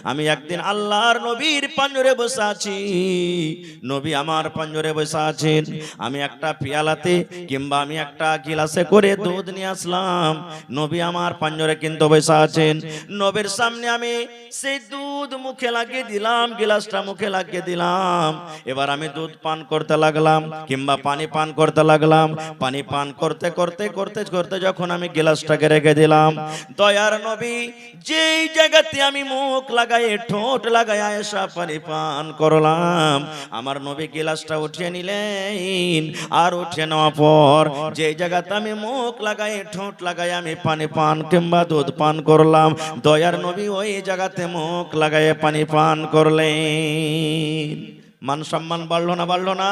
আমি একদিন আল্লাহর নবীর পাঞ্জরে বসে আছি, নবী আমার পাঞ্জরে বসে আছেন। আমি একটা পিয়ালাতে কিংবা আমি একটা গিলাসে করে দুধ নিয়ে আসলাম, নবী আমার পাঞ্জরে কিন্তু বসে আছেন। নবীর সামনে আমি সেই দুধ মুখে লাগিয়ে দিলাম, গিলাসটা মুখে লাগিয়ে দিলাম। এবার আমি দুধ পান করতে লাগলাম কিংবা পানি পান করতে লাগলাম। পানি পান করতে করতে করতে করতে যখন আমি গিলাসটাকে রেখে দিলাম, দয়ার নবী যেই জায়গাতে আমি মুখ লাগাই ঠোঁট লাগাই আয়েশা পানি পান করলাম, আমার নবী গিলাসটা উঠিয়ে নিলেন। আর উঠিয়ে নেওয়ার পর যেই জায়গাতে আমি মুখ লাগাই ঠোঁট লাগাই আমি পানি পান কিংবা দুধ পান করলাম, দয়ার নবী ওই জায়গাতে মুখ লাগাই পানি পান করলেন। মান সম্মান বাড়লো না বাড়লো না?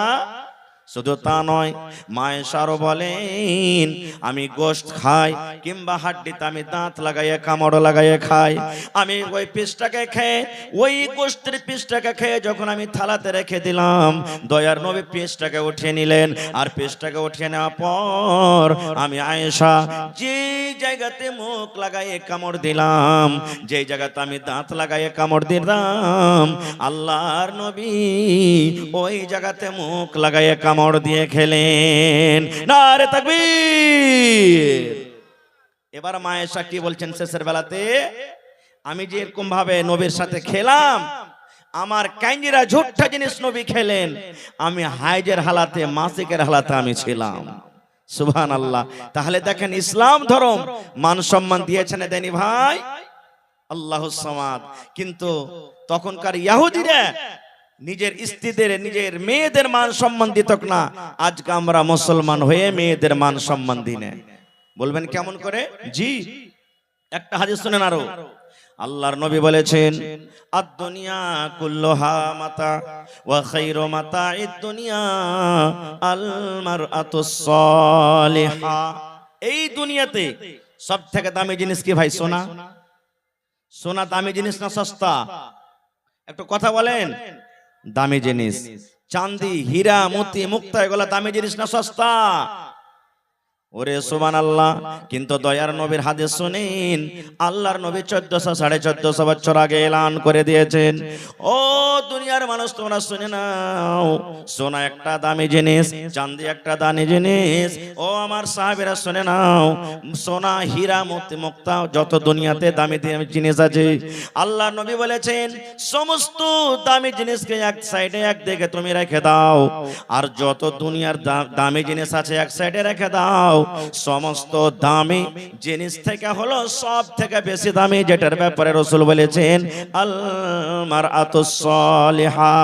শুধু তা নয়, মায়েশারও বলেন আমি গোশত খাই কিংবা হাড্ডিতে আমি দাঁত লাগাইয়ে কামড় লাগাইয়ে খাই। আমি ওই পিসটাকে খেয়ে ওই গোশতের পিসটাকে খেয়ে যখন আমি থালাতে রেখে দিলাম, দয়ার নবী পিসটাকে উঠিয়ে নিলেন। আর পিসটাকে উঠিয়ে নেওয়ার পর আমি আয়েশা যে জায়গাতে মুখ লাগাইয়ে কামড় দিলাম, যে জায়গাতে আমি দাঁত লাগাইয়ে কামড় দিলাম, আল্লাহর নবী ওই জায়গাতে মুখ লাগাইয়ে কামড় দিয়ে খেলেন। নারে তাকবীর। এবার মা আয়েশা কি বলছেন শেষের বেলাতে, আমি যে এরকম ভাবে নবীর সাথে খেলাম, আমার কাইন্ডিরা ঝুট্টা জিনিস নবী খেলেন, আমি হাইজের হালাতে মাসিকের হালাতে আমি ছিলাম। সুবহানাল্লাহ। তাহলে দেখেন ইসলাম ধর্ম মান সম্মান দিয়েছেন দেনি ভাই আল্লাহুস সামাদ। কিন্তু তখনকার ইহুদিরা নিজের স্ত্রীদের নিজের মেয়েদের মান সম্মান দিত না। আজকে আমরা মুসলমান হয়ে মেয়েদের মান সম্মান দিই না। বলবেন কেমন করে? জি, একটা হাদিস শুনেন আরো। আল্লাহর নবী বলেছেন আদ-দুনিয়া কুল্লুহা মাতা ওয়া খায়রু মাতা'id দুনিয়া আল মারআতুস সালিহা। এই দুনিয়াতে সবথেকে দামি জিনিস কি ভাই? সোনা। সোনা দামি জিনিস না সস্তা? একটু কথা বলেন। দামি জিনিস। চাঁদি হীরা মতি মুক্তা এগুলা দামি জিনিস না সস্তা? ওরে সুবহানাল্লাহ। কিন্তু দয়ার নবীর হাদিস শুনেন, আল্লাহর নবী 1400-1450 বছর আগে এলান করে দিয়েছেন, ও দুনিয়ার মানুষ তোমরা শুনে নাও, সোনা একটা দামি জিনিস, চাঁদি একটা দামি জিনিস। ও আমার সাহাবীরা শুনে নাও, সোনা হীরা মতি মুক্তা যত দুনিয়াতে দামি দামি জিনিস আছে, আল্লাহর নবী বলেছেন সমস্ত দামি জিনিসকে এক সাইডে একদিকে তুমি রেখে দাও, আর যত দুনিয়ার দামি জিনিস আছে এক সাইডে রেখে দাও। সমস্ত দামি জিনিস থেকে হলো সব থেকে বেশি দামি যেটার ব্যাপারে রাসূল বলেছেন আল মারআতুস সালিহা,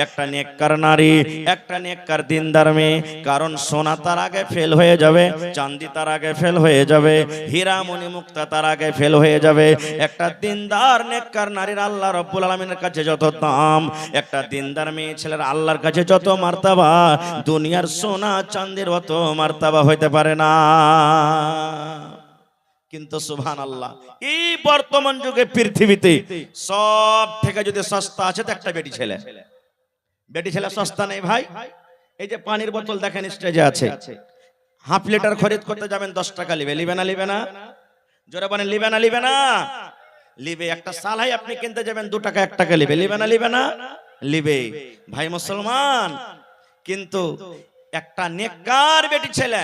একটা নেককার নারী, একটা নেককার দিনদার মেয়ে। কারণ সোনা তার আগে ফেল হয়ে যাবে, চাঁদি তার আগে ফেল হয়ে যাবে, হীরা মণি মুক্তা তার আগে ফেল হয়ে যাবে। একটা দিনদার নেককার নারীর আল্লাহ রাব্বুল আলামিনের কাছে যত দাম, একটা দিনদার মেয়ে ছেলের আল্লাহর কাছে যত মার্তাবা, দুনিয়ার সোনা চাঁদির অত মার্তাবা হইতে পারে না। কিন্তু সুবহানাল্লাহ, এই বর্তমান যুগে পৃথিবীতে সব থেকে যদি সস্তা আছে তো একটা বেটি ছেলে। বেটি ছেলে সস্তা নেই ভাই। এই যে পানির বোতল দেখেন স্টেজে আছে, হাফ লিটার খরিদ করতে যাবেন 10 টাকা লিবে, লিবে না লিবে না? জোরে বলেন লিবে না লিবে না? লিবে। একটা সালাই আপনি কিনতে যাবেন 2 টাকা 1 টাকা লিবে, লিবে না লিবে না? লিবে। ভাই মুসলমান, কিন্তু একটা নেককার বেটি ছেলে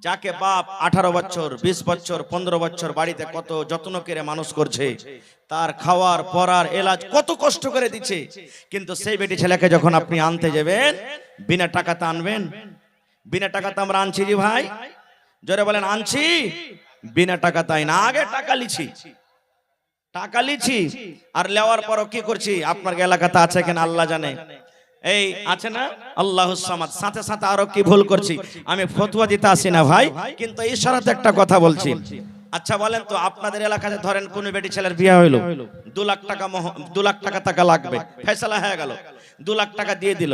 যাকে বাপ 18 বছর 20 বছর 15 বছর বাড়িতে কত যত্ন করে মানুষ করছে, তার খাওয়ার পরার এলাজ কত কষ্ট করে দিচ্ছে, কিন্তু সেই বেটি ছেলেকে যখন আপনি আনতে যাবেন বিনা টাকাতে আনবেন? বিনা টাকাতে আমরা আনছি জি ভাই? জোরে বলেন আনছি? বিনা টাকাতে না, আগে টাকা লিছি, টাকা লিছি, আর লেওয়ার পরও কি করছি আপনার এলাকাতে আছে কিনা আল্লাহ জানে। এই আছে না আল্লাহুস সামাদ, সাথে সাথে আরো কি ভুল করছি, আমি ফতোয়া দিতে আসি না ভাই, কিন্তু ইশারাতে একটা কথা বলছি। আচ্ছা বলেন তো, আপনাদের এলাকাতে ধরেন কোন বেটি ছেলের বিয়ে হইলো, 2 লাখ টাকা 2 লাখ টাকা লাগবে, ফয়সালা হয়ে গেল, 2 লাখ টাকা দিয়ে দিল।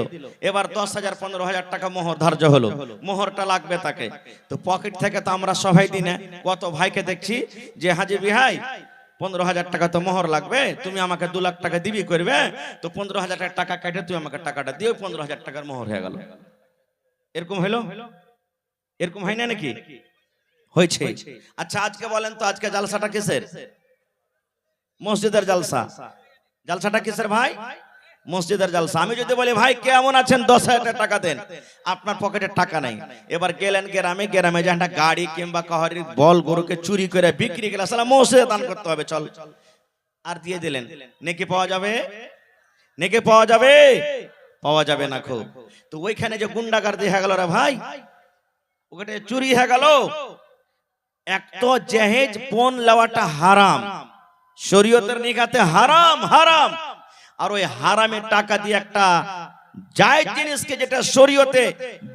এবার 10,000 15,000 টাকা মোহর ধার্য হলো, মোহরটা লাগবে তাকে। তো পকেট থেকে তো আমরা সবাই দিই না, কত ভাইকে দেখছি যে হাজি বিহাই 15,000 টাকা তো মোহর লাগবে, তুমি আমাকে 2 লাখ টাকা দিবি করবে, তো 15,000 টাকা কেটে তুই আমাকে টাকাটা দিও, 15,000 টাকার মোহর হয়ে গেল। এরকম হইলো? এরকম হয় না নাকি? হয়েছে। আচ্ছা আজকে বলেন তো, আজকে জালসাটা কিসের? মসজিদের জালসা। জালসাটা কিসের ভাই? মসজিদের জালসা। আমি যদি বলি ভাই কেমন আছেন, 10,000 টাকা দেন, আপনার পকেটে টাকা নাই। এবার গেলেন গ্রামে, গ্রামে যে একটা গাড়ি কিংবা কাহারির বল গরুকে চুরি করে বিক্রি করে সালা মসজিদে দান করতে হবে, চল, আর দিয়ে দিলেন, নেকি পাওয়া যাবে? নেকি পাওয়া যাবে? পাওয়া যাবে না। খুব তো ওইখানে যে গুন্ডাগার্দি হয়ে গেল রে ভাই, ওখানে চুরি হয়ে গেল। এক তো জাহেজ পণ লওয়াটা হারাম, শরীয়তের নিগাতে হারাম, হারাম। আর ওই হারামের টাকা দিয়ে একটা জায়েজ জিনিসকে, যেটা শরীয়তে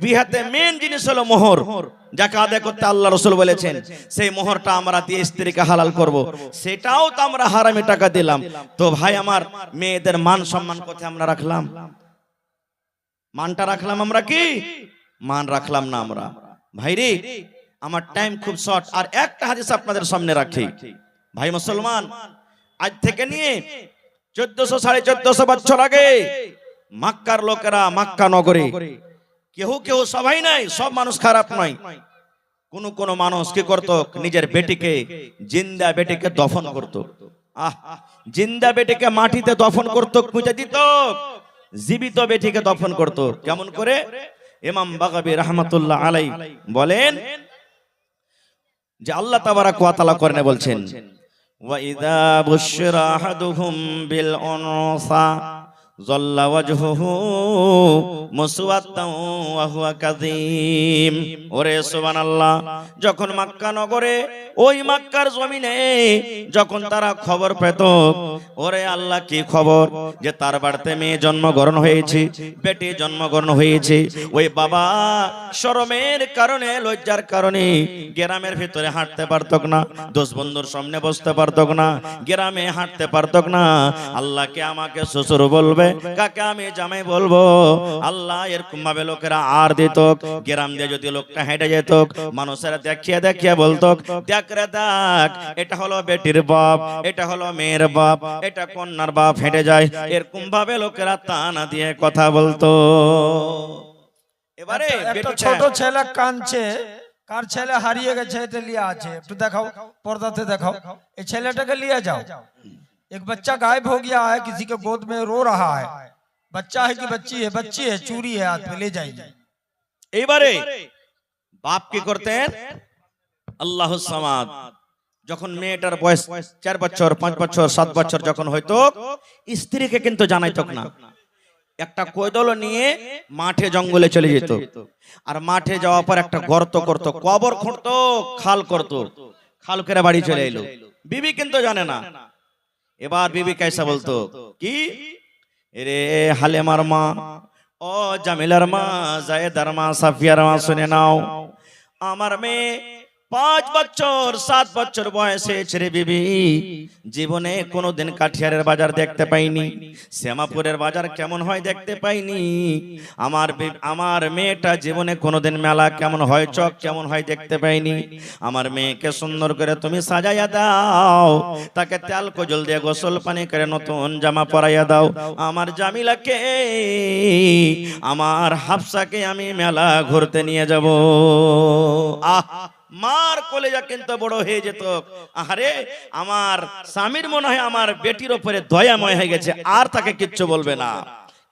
বিহাতে মেন জিনিস হলো মোহর, যাকে আদায় করতে আল্লাহ রাসূল বলেছেন, সেই মোহরটা আমরা দিয়ে স্ত্রীকে হালাল করব, সেটাও তো আমরা হারামে টাকা দিলাম। তো ভাই আমার, মেয়েদের মান সম্মান কোথায় আমরা রাখলাম? মানটা রাখলাম আমরা কি? মান রাখলাম না আমরা। ভাইরে আমার টাইম খুব শর্ট, আর একটা হাদিস আপনাদের সামনে রাখি। ভাই মুসলমান, আজ থেকে নিয়ে 1400-1450 বছর আগে মক্কার লোকেরা, মক্কা নগরে কেউ কেউ, সবাই নাই, সব মানুষ খারাপ নয়, কোন কোন মানুষ কি করত, নিজের বেটিকে, জিন্দা বেটিকে দফন করত। জিন্দা বেটিকে মাটিতে দফন করত, পুঁতে দিত, জীবিত বেটিকে দফন করত। কেমন করে? ইমাম বাগাবী রাহমাতুল্লাহ আলাইহি বলেন যে আল্লাহ তাবারাক ওয়া তাআলা কোরআনে বলছেন, ওয়া ইযা বুশিরা আহাদুহুম বিল উনসা যাল্লা ওয়াজহুহু মুসওয়াদ্দান ওয়া হুয়া কাযীম। ওরে সুবহানাল্লাহ, যখন মক্কা নগরে, ওই মক্কার জমিনে যখন তারা খবর পেত, ওরে আল্লাহ কি খবর, যে তার বাড়িতে মেয়ে জন্মগ্রহণ হয়েছে, বেটি জন্মগ্রহণ হয়েছে, ওই বাবা শরমের কারণে, লজ্জার কারণে গ্রামের ভিতরে হাঁটতে পারত না, দোষ বন্ধুর সামনে বসতে পারত না, গ্রামে হাঁটতে পারত না। আল্লাহকে আমাকে শ্বশুর বলবে, কাকে আমি জামাই বলবো? আল্লাহ এরকম ভাবে লোকেরা আর দিত। গ্রাম দিয়ে যদি লোকটা হেঁটে যেত, মানুষেরা দেখিয়ে দেখিয়ে বলতো, দেখ রে দেখ, এটা হলো বেটির বাপ, এটা হলো মেয়ের বাপ, এটা কন্যার বাপ, হেঁটে যায়। এরকম ভাবে লোকেরা তানা দিয়ে কথা বলতো। এবারে একটা ছোট ছেলে কাঁদছে, কার ছেলে হারিয়ে গেছে, এটা লিয়ে আছে, একটু দেখাও, পর্দাতে দেখাও, এই ছেলেটাকে লিয়ে যাও। एक बच्चा गायब हो गया है, किसी के गोद में रो रहा है, बच्चा है कि बच्ची है? बच्ची है, चूरी है हाथ में, ले जाइए। এবারে বাপ কি করতেন? আল্লাহুস সামাদ। যখন মেয়েটার বয়স 4 বছর, 5 বছর, 7 বছর যখন হয়তো, স্ত্রীকে কিন্তু জানাইতো না। একটা কোদল নিয়ে মাঠে জঙ্গলে চলে যেত, আর মাঠে যাওয়ার পর একটা গর্ত করত, কবর খুঁড়তো, খাল করত, খাল করে বাড়ি চলে এলো। বিবি কিন্তু জানে না। এবার বিবি কাইসা বলতো কি, রে হালেমার মা, ও জামিলার মা, জায়েদার মা, সাফিয়ার মা, শুনে নাও, আমার মেয়ে 5 বছর 7 বছর বয়সে ছেড়ে বিবি জীবনে কোনোদিন কাঠিয়ারের বাজার দেখতে পাইনি, শ্যামাপুরের বাজার কেমন হয় দেখতে পাইনি। আমার মেয়েটা জীবনে কোনোদিন মেলা কেমন হয়, চক কেমন হয় দেখতে পাইনি। আমার মেয়েকে সুন্দর করে তুমি সাজাইয়া দাও, তাকে তেল কজল দিয়ে গোসল পানি করে নতুন জামা পরাইয়া দাও। আমার জামিলাকে, আমার হাফসাকে আমি মেলা ঘুরতে নিয়ে যাব। মার কলেজা কিন্তু বড় হয়ে যেত, আরে আমার স্বামীর মনে হয় আমার বেটির উপরে দয়াময় হয়ে গেছে, আর তাকে কিচ্ছু বলবে না।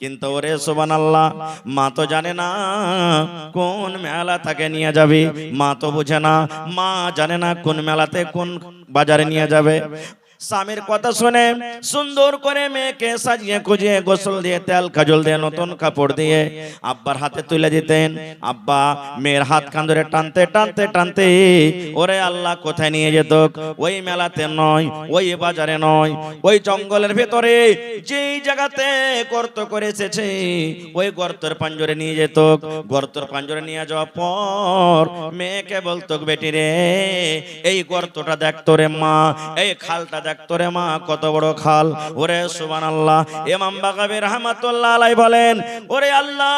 কিন্তু ওরে সুবহানাল্লাহ, মা তো জানে না কোন মেলা তাকে নিয়ে যাবে, মা তো বুঝে না, মা জানে না কোন মেলাতে কোন বাজারে নিয়ে যাবে। স্বামীর কথা শুনে সুন্দর করে মেয়েকে সাজিয়ে খুঁজিয়ে গোসল দিয়ে তেল কাজল দিয়ে নতুন কাপড় দিয়ে আব্বার হাতে তুলে দিতেন। আব্বা মেয়ের হাত কান ধরে টানতে টানতে টানতে ওরে আল্লাহ কোথায় নিয়ে যেত? ওই মেলাতে নয়, ওই বাজারে নয়, ওই জঙ্গলের ভেতরে যেই জায়গাতে গর্ত করে এসেছে, ওই গর্তের পাঞ্জরে নিয়ে যেত। গর্তের পাঞ্জরে নিয়ে যাওয়ার পর মেয়েকে বলতো, বেটি রে, এই গর্তটা দেখতো রে মা, এই খালটা দেখতো রে মা, কত বড় খাল। ওরে সুবহানাল্লাহ, ইমাম বাগাবী রাহমাতুল্লাহ আলাইহি বলেন, ওরে আল্লাহ,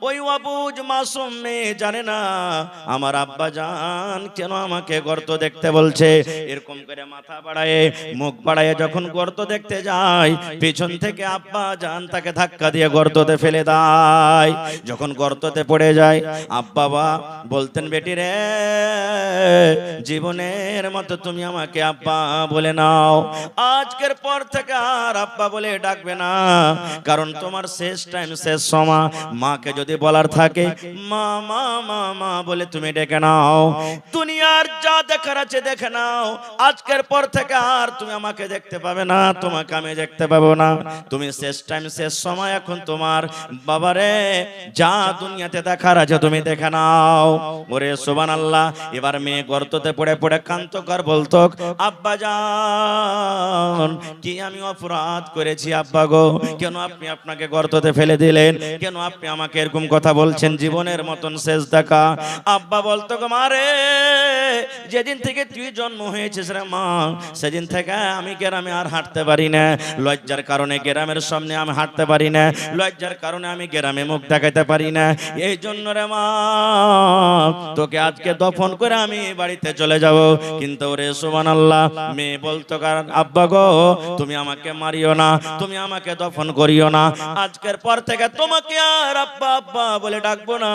ওই অবুঝ মাসুম মেয়ে জানে না আমার আব্বা জান কেন আমাকে গর্ত দেখতে বলছে। এরকম করে মাথা বাড়ায়, মুখ বাড়ায় যখন গর্ত দেখতে যায়, পিছন থেকে আব্বা জান তাকে ধাক্কা দিয়ে গর্ততে ফেলে দেয়। যখন গর্ততে পড়ে যায়, আব্বা বলতেন, বেটি রে, জীবনের মতো তুমি আমাকে আব্বা আব্বা বলে নাও। আজকের পর থেকে আর আব্বা বলে ডাকবে না, কারণ তোমার শেষ টাইম, শেষ সময়। মাকে যদি বলার থাকে মা মা মা মা বলে তুমি ডেকে নাও। দুনিয়ার যা দেখার আছে দেখে নাও। আজকের পর থেকে আর তুমি আমাকে দেখতে পাবে না, তোমাকে আমি দেখতে পাবো না। তুমি শেষ টাইম, শেষ সময়। এখন তোমার বাবারে যা দুনিয়াতে দেখার আছে তুমি দেখে নাও। ওরে সুবহানাল্লাহ। এবার মেয়ে গর্ততে পড়ে পড়ে কান্তকর বলতো, আব্বা জান কি আমি অপরাধ করেছি আব্বা গো? কেন আপনি আপনাকে গর্ততে ফেলে দিলেন? কেন আপনি আমাকে এরকম কথা বলছেন? জীবনের মতন শেষ দেখা। আব্বা বলতো, গো মারে, যেদিন থেকে তুই জন্ম হয়েছিস রে মা, সেদিন থেকে আমি গ্রামে আর হাঁটতে পারি না। লজ্জার কারণে গ্রামের সামনে আমি হাঁটতে পারি না, লজ্জার কারণে আমি গ্রামে মুখ দেখাতে পারি না। এই জন্য রে মা, তোকে আজকে দফন করে আমি বাড়িতে চলে যাব। কিন্তু ওরে সুবহানাল্লাহ, মেয়ে বলতো, কারণ আব্বা গো তুমি আমাকে মারিও না, তুমি আমাকে দফন করিও না। আজকের পর থেকে তোমাকে আর আব্বা আব্বা বলে ডাকবো না,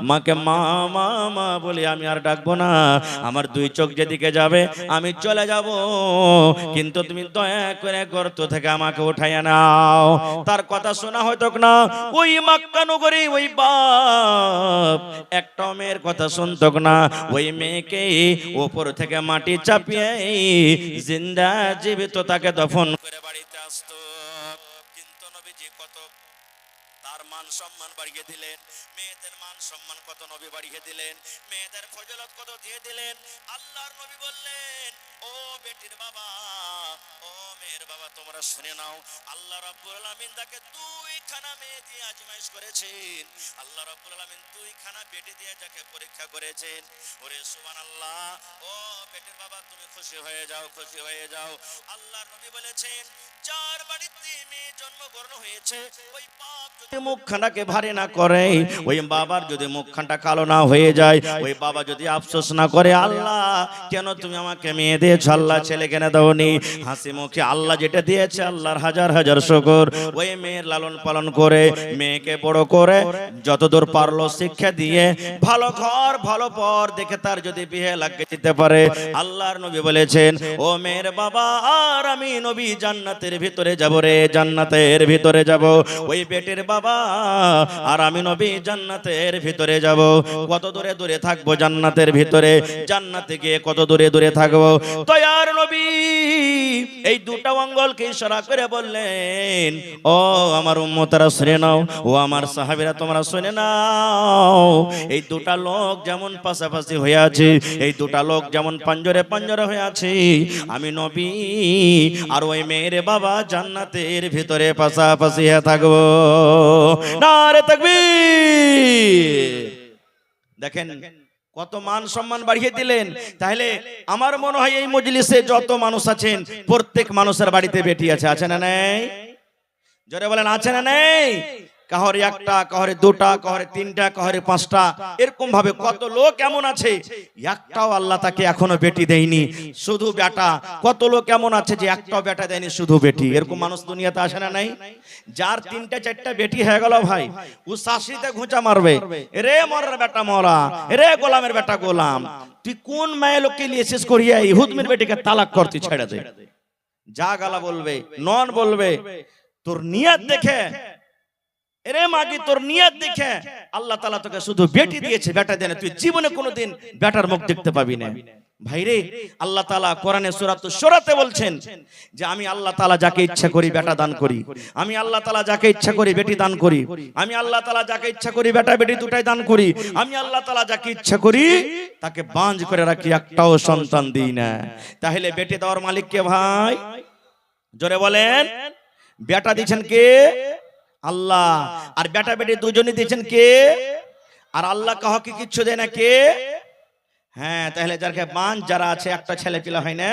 মাকে মা মা মা বলে আমি আর ডাকবো না। আমার দুই চোখ যেদিকে যাবে আমি চলে যাব, কিন্তু তুমি দয়া করে গর্ত থেকে আমাকে উঠাইয়া নাও। তার কথা শোনা হয়তো না। ওই মক্কা নগরী ওই বাপ একটা মেয়ের কথা শুনতো না। ওই মেয়েকে উপর থেকে মাটি চাপিয়ে জিন্দা জীবিত তাকে দফন করে বাড়িতে আসতো। কিন্তু নবীজি কত তার মান সম্মান বাড়িয়ে দিলেন, মেয়েদের মান সম্মান কত নবী বাড়িয়ে দিলেন, মেয়েদের ফজিলত কত দিয়ে দিলেন। আল্লাহর নবী বললেন, ও বেটির বাবা, ও মেয়ের বাবা, তোমরা শুনে নাও, আল্লাহ রাব্বুল আলামিন তাকে দুইখানা মেয়ে দিয়ে আজমাইশ করেছেন। আল্লাহ রাব্বুল আলামিন দুইখানা বেটি দিয়ে যাকে পরীক্ষা করেছেন। ওরে সুবহানাল্লাহ। ও বেটির বাবা, তুমি খুশি হয়ে যাও, খুশি হয়ে যাও। আল্লাহর নবী বলেছেন, যার বাড়িতে মেয়ে জন্মগ্রহণ হয়েছে, ওই বাপ যদি মুখখানাকে ভারী না করে, ওই বাবার যদি মুখখানটা কালো না হয়ে যায়, ওই বাবা যদি আফসোস না করে, আল্লাহ কেন তুমি আমাকে মেয়ে দিয়েছ, আল্লাহ ছেলে কেন দাওনি, হাসি মুখে আল্লাহ যেটা দিয়েছে আল্লাহর হাজার হাজার শুকর। ওই মেয়ের লালন পালন করে মেয়েকে বড় করে যতদূর পারলো শিক্ষা দিয়ে ভালো ঘর ভালো পর দেখে তার যদি বিয়ে লাগিয়ে দিতে পারে, আল্লাহর নবী বলেছেন, ও মেয়ের বাবা আর আমি নবী জান্নাতের ভিতরে যাব রে, জান্নাতের ভিতরে যাব। ওই বেটির বাবা আর আমি নবী জান্নাতের ভিতরে যাব। কত দূরে দূরে থাকবো জান্নাতের ভিতরে, জান্নাতে গিয়ে কত দূরে দূরে থাকবো। দয়ার নবী এই দুটা আঙ্গুলকে ইশারা করে বললেন, ও আমার উম্মতরা শুনে নাও, ও আমার সাহাবীরা তোমরা শুনে নাও। এই দুটা লোক যেমন পাশাপাশি হয়ে আছে, এই দুটা লোক যেমন পাঞ্জরে পাঞ্জরে হয়ে আছে, আমি নবী আর ওই মেয়ের বাবা জান্নাতের ভিতরে পাশাপাশি হয়ে থাকবো। নারে তাকবীর। দেখেন কত মান সম্মান বাড়িয়ে দিলেন। তাহলে আমার মনে হয় এই মজলিসে যত মানুষ আছেন প্রত্যেক মানুষের বাড়িতে বেটি আছে, আছে না নেই? জোরে বলেন, আছে না নেই? কাহরে একটা, কাহরে দুটা, কাহরে তিনটা, কাহরে পাঁচটা, এরকম ভাবে কত লোক এমন আছে একটাও আল্লাহ তাকে এখনো বেটি দেয়নি, শুধু বেটা। কত লোক এমন আছে যে একটাও বেটা দেয়নি, শুধু বেটি। এরকম মানুষ দুনিয়াতে আসে না নাই? যার তিনটা চারটা বেটি হয়ে গেল ভাই, ও শাশিতে ঘুঁচা মারবে, রে মরার বেটা মরা, রে গোলামের বেটা গোলাম, তুই কোন মায়ের লোককে নিয়ে শেষ করিয়া ইহুদমির বেটিকে তালাক করতে ছেড়ে দে। যা গালা বলবে, নন বলবে, তোর নিয়ত দেখে, এরে মাগি তোর নিয়ত দেখে আল্লাহ তাআলা তোকে শুধু বেটি দিয়েছে, বেটা দেন তুই জীবনে কোনোদিন বেটার মুখ দেখতে পাবি না। ভাইরে, আল্লাহ তাআলা কোরআনে সূরা শুরাতে বলছেন যে আমি আল্লাহ তাআলা যাকে ইচ্ছা করি বেটা দান করি, আমি আল্লাহ তাআলা যাকে ইচ্ছা করি বেটি দান করি, আমি আল্লাহ তাআলা যাকে ইচ্ছা করি বেটা বেটি দুটাই দান করি, আমি আল্লাহ তাআলা যাকে ইচ্ছা করি তাকে বাঁঝ করে রাখি, একটাও সন্তান দিই না। তাহলে বেটি দেওয়ার মালিক কে ভাই? জোরে বলেন। বেটা দিয়েছেন কে? আল্লাহ। আর বেটা বেটি দুজনই দিয়েছেন কে? আর আল্লাহ কাউকে কিচ্ছু দেয় না কে? হ্যাঁ, তাহলে যার বান যারা আছে একটা ছেলে পিলা হয় না,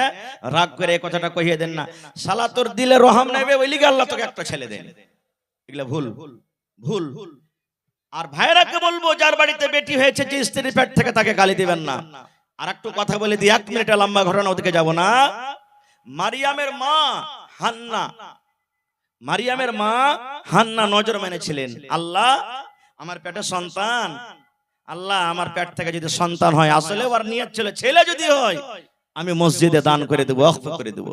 রাগ করে এই কথাটা কহিয়ে দেন না, শালা তোর দিলে রহম নেবে ওই লিগে আল্লাহ তোকে একটা ছেলে দেন। এগুলা ভুল ভুল। আর ভাইরাকে বলবো যার বাড়িতে বেটি হয়েছে, যে স্ত্রীর পেট থেকে তাকে গালি দিবেন না। আর একটু কথা বলে দিই, 1 মিনিটে লম্বা ঘটনা, ওদিকে যাব না। মারিয়ামের মা হান্না, মারিয়ামের মা হান্না নজর মেনেছিলেন, আল্লাহ আমার পেটে সন্তান, আল্লাহ আমার পেট থেকে যদি সন্তান হয়, আসলে ওর নিয়ত ছিল ছেলে যদি হয় আমি মসজিদে দান করে দেবো, ওয়াকফ করে দেবো,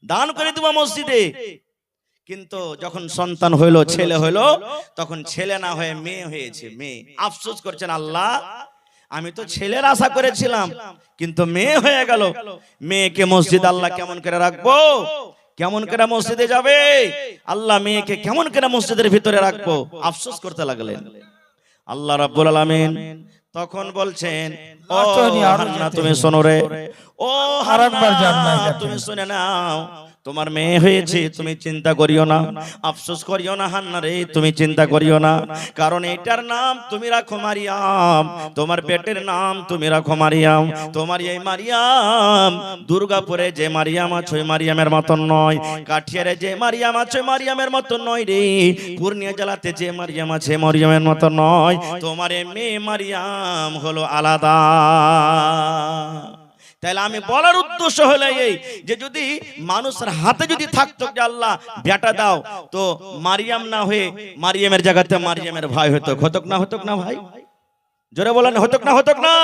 দান করে দেবো মসজিদে। কিন্তু যখন সন্তান হইলো, ছেলে হইলো, তখন ছেলে না হয়ে মেয়ে হয়েছে। মেয়ে আফসোস করছেন, আল্লাহ আমি তো ছেলের আশা করেছিলাম, কিন্তু মেয়ে হয়ে গেল। মেয়েকে মসজিদ আল্লাহ কেমন করে রাখবো, কেমন করে মসজিদে যাবে আল্লাহ, মেয়েকে কেমন করে মসজিদের ভিতরে রাখবো, আফসোস করতে লাগলেন। আল্লাহ রাব্বুল আলামিন তখন বলছেন, ও হান্না তুমি শোনো রে, ও হান্না তুমি শুনে নাও, তোমার মেয়ে হয়েছে, তুমি চিন্তা করিও না, আফসোস করিও না হান্না রে, তুমি চিন্তা করিও না, কারণ এটার নাম তুমি রাখো মারিয়াম, তোমার পেটের নাম তুমি রাখো মারিয়াম। তোমার এই মারিয়াম দুর্গাপুরে যে মারিয়াম আছে ওই মারিয়ামের মতন নয়, কাঠিয়ারে যে মারিয়াম আছে ওই মারিয়ামের মতন নয় রে, পূর্ণিয়া জেলাতে যে মারিয়াম আছে মারিয়ামের মতন নয়, তোমার এই মেয়ে মারিয়াম হলো আলাদা। তাহলে আমি বলার উদ্দেশ্য হলো এই যে যদি মানুষের হাতে যদি থাকতো যে আল্লাহ বেটা দাও, তো মারিয়াম না হয়ে মারিয়ামের জায়গাতে মারিয়ামের ভাই হতো, হতক না, হতক না ভাই, জোরে বলেন, হতক না, হতক না।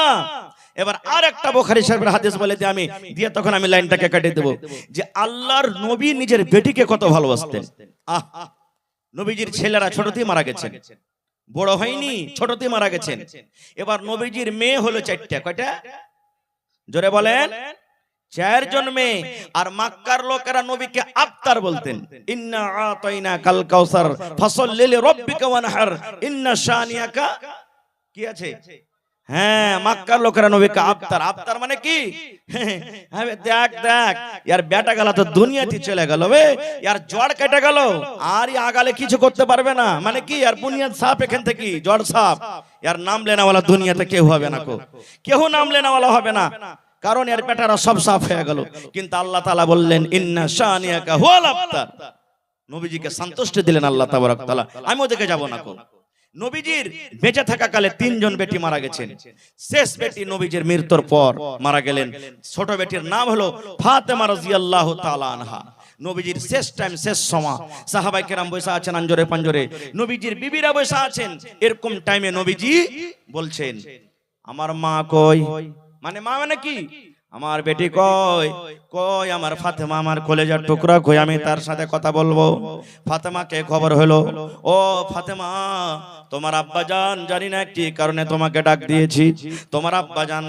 এবার আর একটা বুখারী শরীফের হাদিস বলে দিয়ে আমি দিয়ে তখন আমি লাইনটাকে কেটে দেব, যে আল্লাহর নবী নিজের বেটিকে কত ভালোবাসতেন। নবীজির ছেলেরা ছোটতেই মারা গেছেন, বড় হয়নি, ছোটতেই মারা গেছেন। এবার নবীজির মেয়ে হলো 4টা, কয়টা জোরে বলেন, 4 জন মেয়ে। আর মক্কার লোকেরা নবীকে আফতার বলতেন, ইন্না আতাইনা কাল কাউসার ফাসাল্লি লিরাব্বিকা ওয়ানহার ইন্না শানিয়াকা, কি আছে, হ্যাঁ মক্কার লোকেরা নবীকে আফতার, আফতার মানে কি, হ্যাঁ দেখ দেখ यार বেটা গেল তো দুনিয়াতে চলে গেল বে, यार জড় কেটে গেল, আর আগালে কিছু করতে পারবে না, মানে কি यार বুনিয়াদ সাফ, এখান থেকে জড় সাফ, यार নাম লেনা वाला দুনিয়াতে কেউ হবে না, কেউ নাম লেনা वाला হবে না, কারণ এর পেটারা সব সাফ হয়ে গেল। কিন্তু আল্লাহ তাআলা বললেন ইন্না শানিয়াকা হুয়াল আফতার, নবীজিকে সন্তুষ্টি দিলেন আল্লাহ তাবারক তাআলা, আমি ওদিকে যাব না। নবীজির বেঁচে থাকা কালে 3 জন বেটি মারা গেছেন, শেষ বেটি নবীজির মৃত্যুর পর মারা গেলেন। ছোট বেটির নাম হলো ফাতেমা রাদিয়াল্লাহু তাআলা আনহা। নবীজির শেষ টাইম, শেষ সময় সাহাবায়ে কেরাম বসে আছেন আঞ্জরে পাঞ্জরে, নবীজির বিবিরা বসে আছেন, এরকম টাইমে নবীজি বলছেন আমার মা কই, মানে মা মানে কি, আমার বেটি কই, কই আমার ফাতেমা, আমার কলেজার টুকরা কই, আমি তার সাথে কথা বলবো। ফাতেমাকে খবর হলো, ও ফাতেমা তোমার আব্বা জান জানি না কি কারণে তোমাকে ডাক দিয়েছি, তোমার আব্বা জান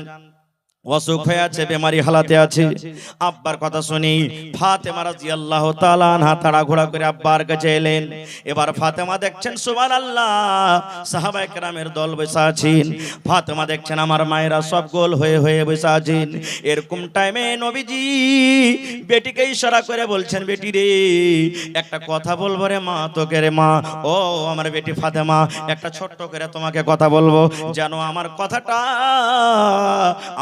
অসুখ হয়ে আছে, বেমারি হালাতে আছে। আব্বার কথা শুনি ফাতেমা রাদিয়াল্লাহু তাআলা আনহা তাড়াহুড়া করে আব্বার কাছে এলেন। এবার ফাতেমা দেখছেন সুবহানাল্লাহ সাহাবায়ে কেরামের দল বসে আছেন, ফাতেমা দেখছেন আমার মায়েরা সব গোল হয়ে হয়ে বসে আছেন। এরকম টাইমে নবীজি বেটিকে ইশারা করে বলছেন, বেটি রে একটা কথা বলবো রে মা, তোকে রে মা, ও আমার বেটি ফাতেমা একটা ছোট্ট করে তোমাকে কথা বলবো, যেন আমার কথাটা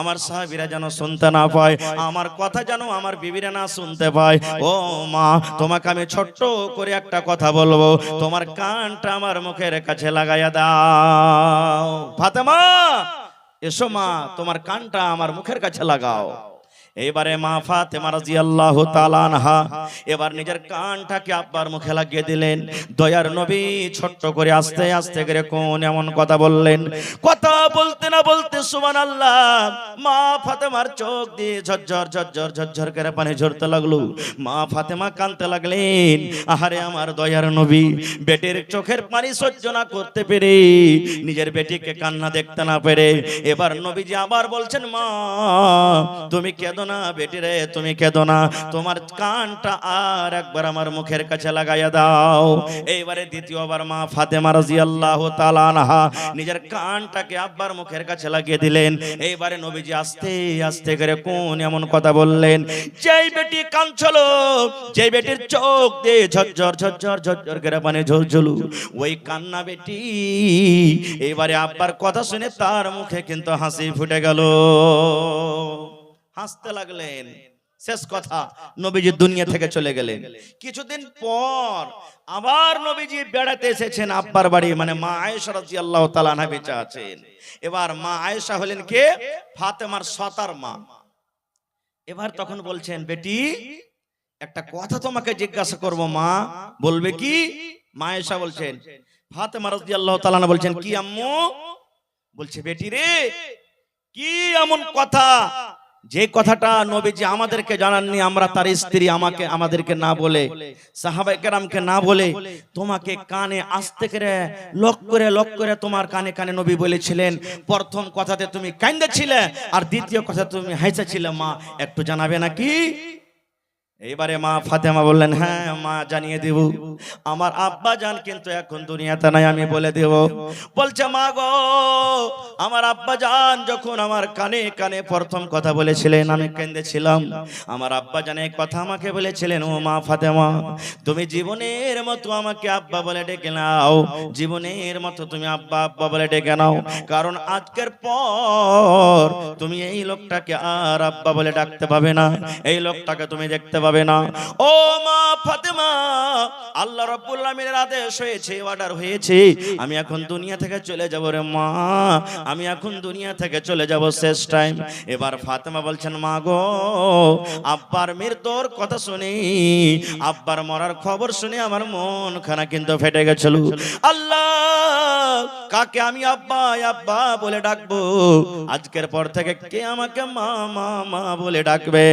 আমার সাহাবীরা যেন শুনতে না পায়, আমার কথা যেন আমার বিবিরা না শুনতে পায়। ও মা তোমাকে আমি ছোট্ট করে একটা কথা বলবো, তোমার কানটা আমার মুখের কাছে লাগাইয়া দাও। ফাতেমা এসো মা, তোমার কানটা আমার মুখের কাছে লাগাও। এবারে মা ফাতেমা রাদিয়াল্লাহু তাআলা আনহা এবার নিজের কানটাকে আব্বার মুখে লাগিয়ে দিলেন। দয়ার নবী ছোট্ট করে আস্তে আস্তে করে কোন এমন কথা বললেন, কথা বলতে না বলতে সুবহানাল্লাহ মা ফাতেমার চোখ দিয়ে ঝরঝর ঝরঝর ঝরঝর করে পানি ঝরতে লাগলো। মা ফাতেমা কাঁদতে লাগলেন, আহারে আমার দয়ার নবী বেটির চোখের পানি সহ্য না করতে পেরে, নিজের বেটিকে কান্না দেখতে না পেরে এবার নবীজি আবার বলছেন, মা তুমি কেঁদো না বেটি রে, তুমি কেঁদো না, তোমার কানটা আর একবার আমার মুখের কাছে লাগাইয়া দাও। এইবারে দ্বিতীয়বার মা ফাতেমা রাদিয়াল্লাহু তাআলা আনহা নিজের কানটাকে আব্বার মুখের কাছে লাগিয়ে দিলেন। এইবারে নবীজি আস্তে আস্তে করে কোন এমন কথা বললেন, যেই বেটি কাঁদছিল, যেই বেটির চোখ দিয়ে ঝরঝর ঝরঝর ঝরঝর করে পানি ঝরঝর, ওই কান্না বেটি এইবারে আব্বার কথা শুনে তার মুখে কিন্তু হাসি ফুটে গেল, হাসতে লাগলেন। শেষ কথা নবীজি দুনিয়া থেকে চলে গেলেন। কিছুদিন পর আবার নবীজি বেড়াতে এসেছেন আব্বার বাড়ি, মানে মা আয়েশা রাদিয়াল্লাহু তাআলা আনহা বেঁচে আছেন। এবার মা আয়েশা হলেন কে, ফাতেমার সতার মা। এবার তখন বলছেন, বেটি একটা কথা তোমাকে জিজ্ঞাসা করব মা, বলবে কি? মা আয়েশা বলছেন, ফাতেমা রাদিয়াল্লাহু তাআলা আনহা বলছেন, কি আম্মু? বলছে, বেটি রে কি এমন কথা যে কথাটা নবীজি আমাদেরকে জানাননি, আমরা তার স্ত্রী আমাদেরকে না বলে, সাহাবায়ে কেরামকে না বলে, তোমাকে কানে আস্তে করে লক করে তোমার কানে কানে নবী বলেছিলেন। প্রথম কথাতে তুমি কাঁদেছিলে, আর দ্বিতীয় কথা তুমি হাসেছিলে। মা একটু জানাবে নাকি? এবারে মা ফাতেমা বললেন, হ্যাঁ মা জানিয়ে দেব। আমার আব্বা জান কিন্তু এখন দুনিয়াতে নাই, আমি বলে দেব। বলছে, মা গো, আমার আব্বা জান যখন আমার কানে কানে প্রথম কথা বলেছিলেন, আমি কেঁদেছিলাম। আমার আব্বা জান এই কথা আমাকে বলেছিলেন, ও মা ফাতেমা, তুমি জীবনের মতো আমাকে আব্বা বলে ডেকে নাও, জীবনের মতো তুমি আব্বা আব্বা বলে ডেকে নাও। কারণ আজকের পর তুমি এই লোকটাকে আর আব্বা বলে ডাকতে পাবে না, এই লোকটাকে তুমি দেখতে পাবে না। ও মা ফাতেমা, আল্লাহ রাব্বুল আলামিনের আদেশ হয়েছে, অর্ডার হয়েছে, আমি এখন দুনিয়া থেকে চলে যাব রে মা, আমি এখন দুনিয়া থেকে চলে যাব, শেষ টাইম। এবার ফাতেমা বলছেন, মা গো, আব্বার মৃত্যুর কথা শুনি, আব্বার মরার খবর শুনে আমার মন খানা কিন্তু ফেটে গেছিল। আল্লাহ, কাকে আমি আব্বা আব্বা বলে ডাকবো? আজকের পর থেকে কে আমাকে মা মা মা বলে ডাকবে?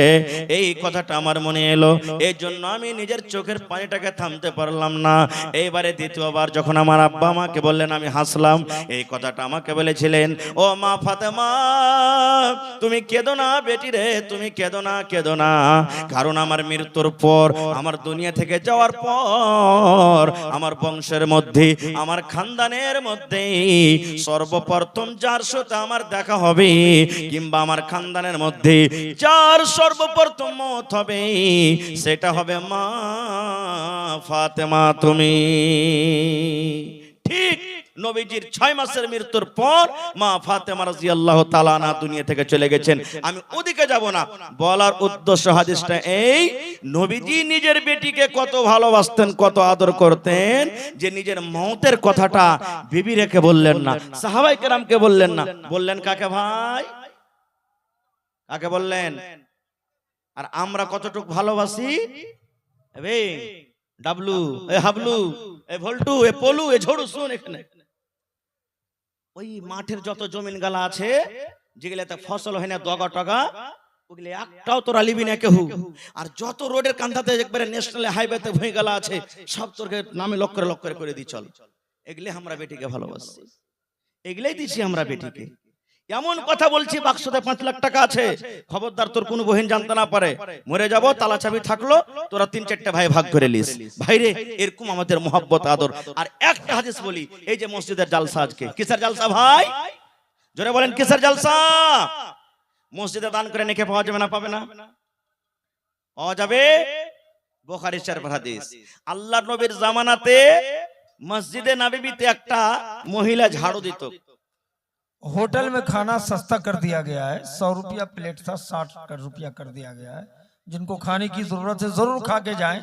এই কথাটা আমার মনে এলো, এই জন্য আমি নিজের চোখের পানিটাকে থামতে পারলাম না। এইবারে দ্বিতীয়বার যখন আমার আব্বা আমাকে বললেন, আমি হাসলাম। এই কথাটা আমাকে বলেছিলেন, ও মা ফাতেমা, তুমি কেঁদো না বেটি রে, তুমি কেঁদো না, কেঁদো না। কারণ আমার মৃত্যুর পর, আমার দুনিয়া থেকে যাওয়ার পর, আমার বংশের মধ্যে, আমার খানদানের মধ্যে সর্বপ্রথম যার সাথে আমার দেখা হবে, কিংবা আমার খানদানের মধ্যে যার সর্বপ্রথম মত হবে, সেটা হবে মা ফাতেমা তুমি। ঠিক নবীজির 6 মাসের মৃত্যুর পর মা ফাতেমা রাদিয়াল্লাহু তাআলা আনহা দুনিয়া থেকে চলে গেছেন। আমি ওদিকে যাব না, বলার উদ্দেশ্য হাদিসটা এই, নবীজি নিজের বেটিকে কত ভালোবাসতেন, কত আদর করতেন, যে নিজের মওতের কথাটা বিবি রেখে বললেন না, সাহাবায়ে কেরামকে বললেন না, বললেন কাকে ভাই? কাকে বললেন? আর আমরা কতটুকু ভালোবাসি? এ ডাবলু, এ হাবলু, এ ভল্টু, এ পলু, এ ঝড়ু, শুন এখানে, ওই মাঠের যত জমিন গালা আছে, যেগুলাতে ফসল হয় না, দগা টগা, ওগুলো একটাও তোরা লিবি না কেউ। আর যত রোডের কান্ধাতে একবারে ন্যাশনাল হাইওয়েতে ভুঁই গালা আছে, সব তোরকে নামে লক্ষ করে দিই চল। এগুলো আমরা বেটিকে ভালোবাসি, এগুলাই দিছি আমরা বেটিকে। এমন কথা বলছি, বাক্সতে 5 লাখ টাকা আছে, খবরদার তোর কোনো বহিন জানতে না পারে, মরে যাব, তালা চাবি থাকলো, তোরা 3-4 ভাই ভাগ করে লিস। ভাইরে, এরকম আমাদের মোহাব্বত আদর। আর একটা হাদিস বলি, এই যে মসজিদের জালসা, আজকে কিসের জালসা ভাই? জোরে বলেন, কিসের জালসা? মসজিদে দান করে নেকি পাওয়া যাবে না? পাবে না? পাওয়া যাবে। বুখারী শরীফের হাদিস, আল্লাহর নবীর জামানাতে মসজিদে নববীতে একটা মহিলা ঝাড়ু দিত। होटल में खाना सस्ता कर दिया गया है, 100 रुपया प्लेट था, 60 रुपया कर दिया गया है। जिनको खाने की जरूरत है जरूर खा के जाएं,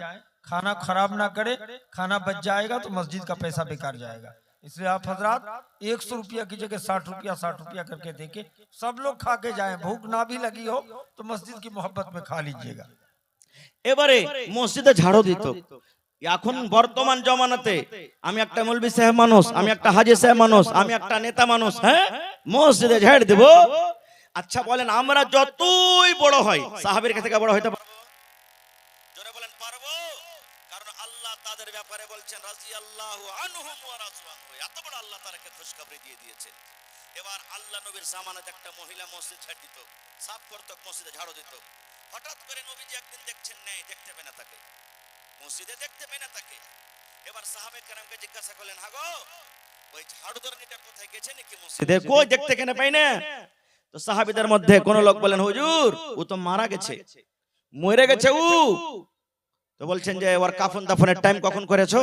खाना खराब ना करे, खाना बच जाएगा तो मस्जिद का पैसा बेकार जाएगा। इसलिए आप हजरात 100 रुपया की जगह 60 रुपया करके देके सब लोग खा के जाएं। भूख ना भी लगी हो तो मस्जिद की मोहब्बत में खा लीजिएगा। এবারে মসজিদে ঝাড়ু দিত। এখন বর্তমান জমানাতে আমি একটা মৌলভী সাহেব মানুষ, আমি একটা হাজী সাহেব মানুষ, আমি একটা নেতা মানুষ, হ্যাঁ, মসজিদে ঝাড় দেব। আচ্ছা বলেন, আমরা যতই বড় হই, সাহাবীর কাছে বড় হইতে পারবো? জোরে বলেন, পারবো? কারণ আল্লাহ তাদের ব্যাপারে বলছেন, রাদিয়াল্লাহু আনহুম ওয়া রাযু আনহু, এত বড় আল্লাহ তাদেরকে খুশখবরি দিয়ে দিয়েছেন। এবার আল্লাহ নবীর জামানাতে একটা মহিলা মসজিদ ঝাড় দিত, সাফ করত, মসজিদে ঝাড়ু দিত। হঠাৎ করে নবীজি একদিন দেখছেন, নেই, দেখতে পেয়ে না তাকে, মসজিদে দেখতে পেয়ে না তাকে। এবার সাহাবায়ে কেরামকে জিজ্ঞাসা করলেন, হাগো, ওই ঝাড়ুদারনিটা কোথায় গেছে নাকি মসজিদে? কই দেখতে কেন পাই না? তো সাহাবীদের মধ্যে কোন লোক বলেন, হুজুর, ও তো মারা গেছে, মরে গেছে ও। তো বলছেন যে ওর কাফন দাফনের টাইম কখন করেছো?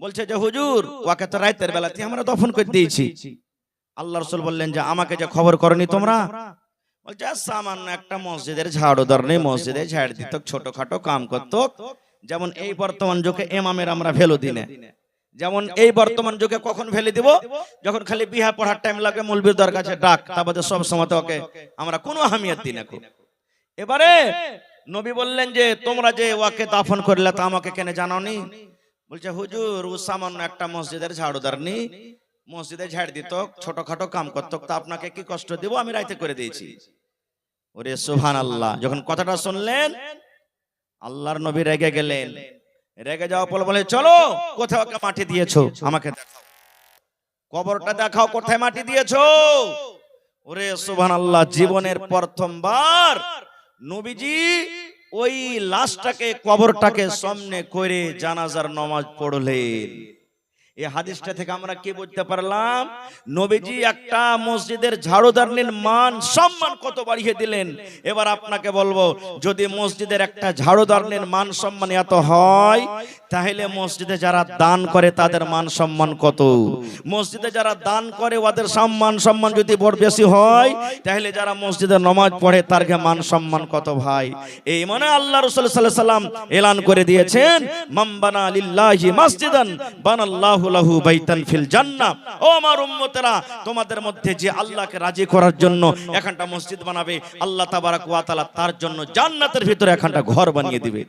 বলছে যে হুজুর, ওকে তো রাতের বেলাতে আমরা দফন করে দিয়েছি। আল্লাহ রাসূল বললেন যে আমাকে যে খবর করনি তোমরা? বলছে সামান্য একটা মসজিদের ঝাড়ুদারনি মসজিদে ঝাড় দিত, ছোটখাটো কাম করত। যেমন এই বর্তমান যুগে ইমামের আমরা ভ্যালু দিই না, যেমন এই বর্তমান যুগে কখন ভ্যালু দিব? যখন খালি বিহা পড়ার টাইম লাগে, মৌলবীর দর কাছে ডাক, তারপরে সব সময় ওকে আমরা কোনো আহমিয়ত দিই না। এবারে নবী বললেন যে তোমরা যে ওকে দাফন করলে তা আমাকে কেন জানাওনি? বলছে হুজুর, ও সামান্য একটা মসজিদের ঝাড়ুদারনি, মসজিদে ঝাড় দিত, ছোটখাটো কাম করত, তা আপনাকে কি কষ্ট দিব? আমি রাইতে করে দিয়েছি। ওরে সুবহানাল্লাহ। যখন কথাটা শুনলেন আল্লাহর নবী রেগে গেলেন। রেগে যাওয়ার পর বলে, চলো কোথাও একটা মাটি দিয়েছো আমাকে দেখাও, কবরটা দেখাও কোথায় মাটি দিয়েছো। ওরে সুবহানাল্লাহ, জীবনের প্রথমবার নবীজি ওই লাশটাকে কবরটাকে সামনে করে জানাজার নামাজ পড়লেন। এই হাদিসটা থেকে আমরা কি বুঝতে পারলাম? নবীজি একটা মসজিদের ঝাড়ুদারনির মান সম্মান কত বাড়িয়ে দিলেন। এবার আপনাকে বলবো, যদি মসজিদের একটা ঝাড়ুদারনির মান সম্মান এত হয়, তাহলে মসজিদে যারা দান করে তাদের মান সম্মান কত? মসজিদে যারা দান করে ওদের সম্মান যদি বড় বেশি হয়, তাহলে যারা মসজিদে নামাজ পড়ে তার মান সম্মান কত ভাই? এই মানে আল্লাহ রাসূল সাল্লাল্লাহু আলাইহি সাল্লাম এলান করে দিয়েছেন, মান বানা লিল্লাহি মাসজিদান বানাল্লাহু লাহু বাইতান ফিল জান্নাহ। ও আমার উম্মতেরা, তোমাদের মধ্যে যে আল্লাহকে রাজি করার জন্য এখানটা মসজিদ বানাবে, আল্লাহ তাবারাক ওয়া তাআলা তার জন্য জান্নাতের ভিতরে এখানটা ঘর বানিয়ে দিবে।